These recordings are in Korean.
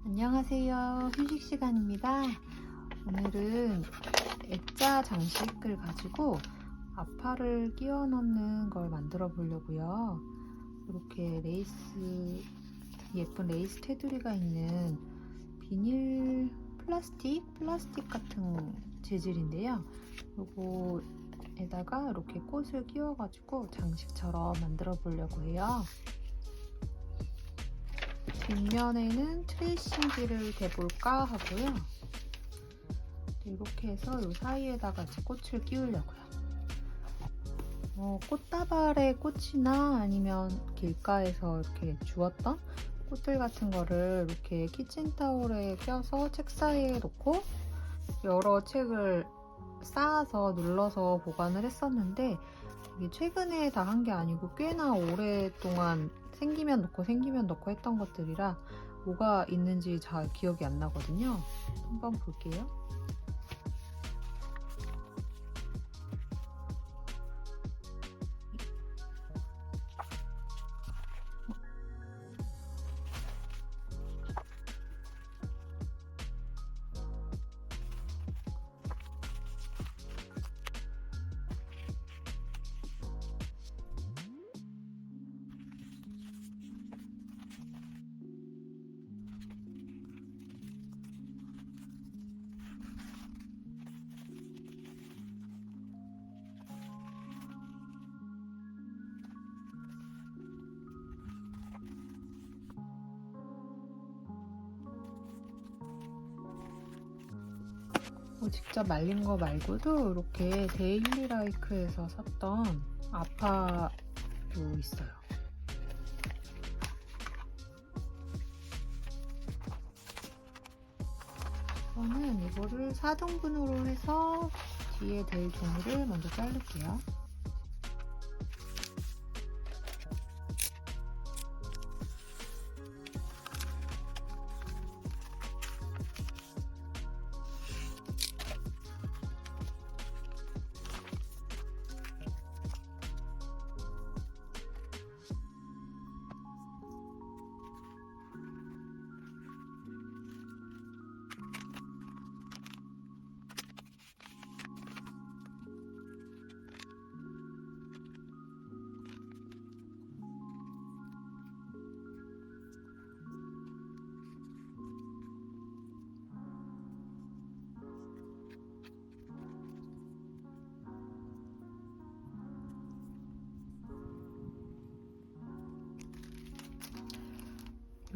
안녕하세요. 휴식 시간입니다. 오늘은 액자 장식을 가지고 아파를 끼워 넣는 걸 만들어 보려고요. 이렇게 예쁜 레이스 테두리가 있는 비닐 플라스틱 같은 재질인데요. 요거에다가 이렇게 꽃을 끼워 가지고 장식처럼 만들어 보려고 해요. 뒷면에는 트레이싱지를 대볼까 하고요. 이렇게 해서 이 사이에다가 꽃을 끼우려고요. 꽃다발의 꽃이나 아니면 길가에서 이렇게 주웠던 꽃들 같은 거를 이렇게 키친타올에 껴서 책 사이에 놓고 여러 책을 쌓아서 눌러서 보관을 했었는데, 이게 최근에 다 한 게 아니고 꽤나 오랫동안 생기면 넣고 했던 것들이라 뭐가 있는지 잘 기억이 안 나거든요. 한번 볼게요. 직접 말린 거 말고도 이렇게 데일리라이크에서 샀던 아파도 있어요. 저는 이거를 4등분으로 해서 뒤에 될 종이를 먼저 자를게요.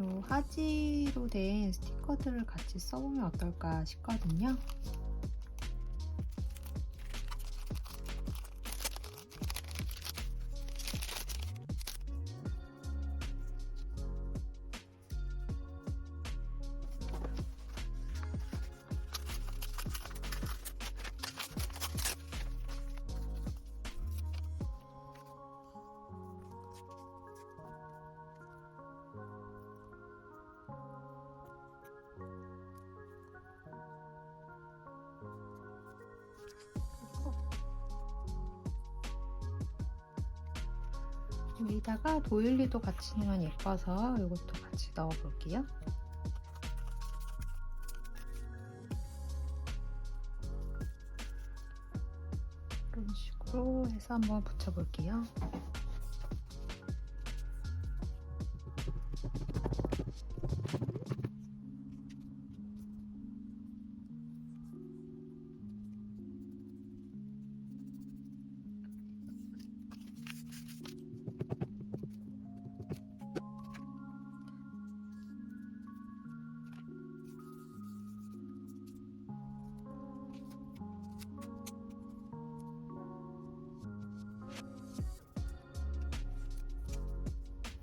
요 하지로 된 스티커들을 같이 써보면 어떨까 싶거든요. 여기다가 도일리도 같이 넣으면 예뻐서 이것도 같이 넣어 볼게요. 이런 식으로 해서 한번 붙여 볼게요.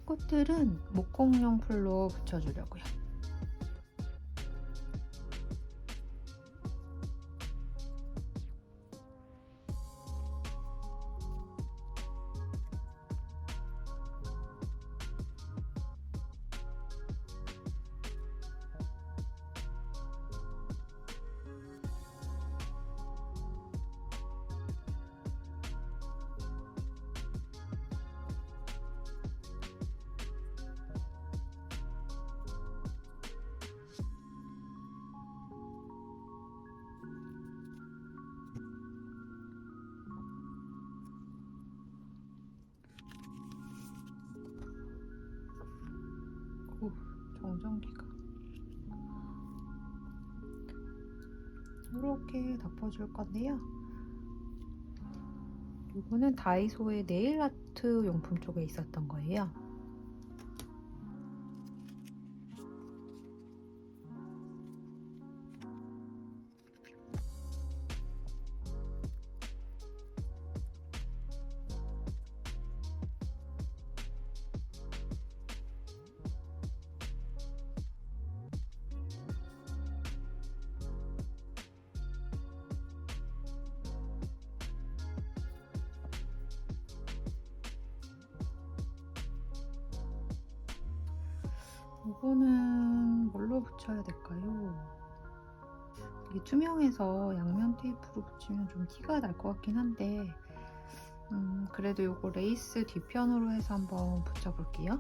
꽃들은 목공용 풀로 붙여주려고요. 보정기가 이렇게 덮어줄 건데요. 이거는 다이소의 네일 아트 용품 쪽에 있었던 거예요. 이거는 뭘로 붙여야 될까요? 이게 투명해서 양면 테이프로 붙이면 좀 티가 날 것 같긴 한데 그래도 이거 레이스 뒤편으로 해서 한번 붙여볼게요.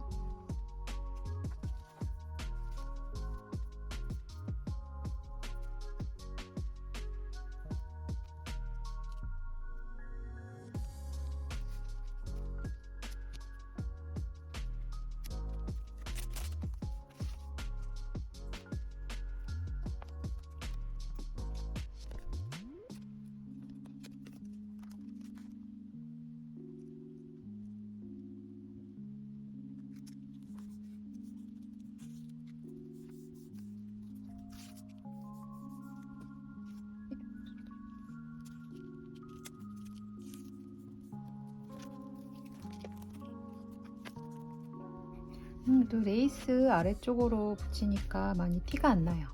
또 레이스 아래쪽으로 붙이니까 많이 티가 안 나요.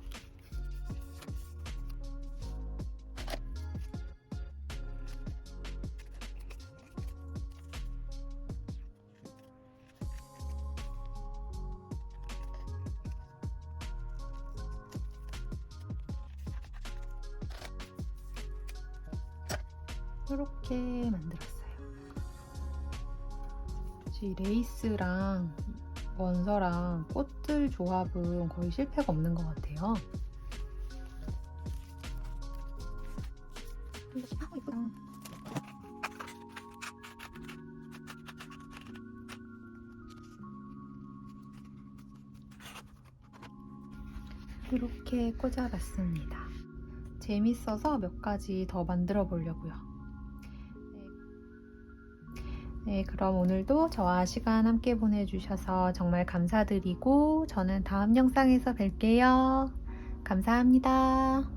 이렇게 만들었어요. 이 레이스랑 원서랑 꽃들 조합은 거의 실패가 없는 것 같아요. 예쁘다. 이렇게 꽂아봤습니다. 재밌어서 몇 가지 더 만들어 보려고요. 네, 그럼 오늘도 저와 시간 함께 보내주셔서 정말 감사드리고 저는 다음 영상에서 뵐게요. 감사합니다.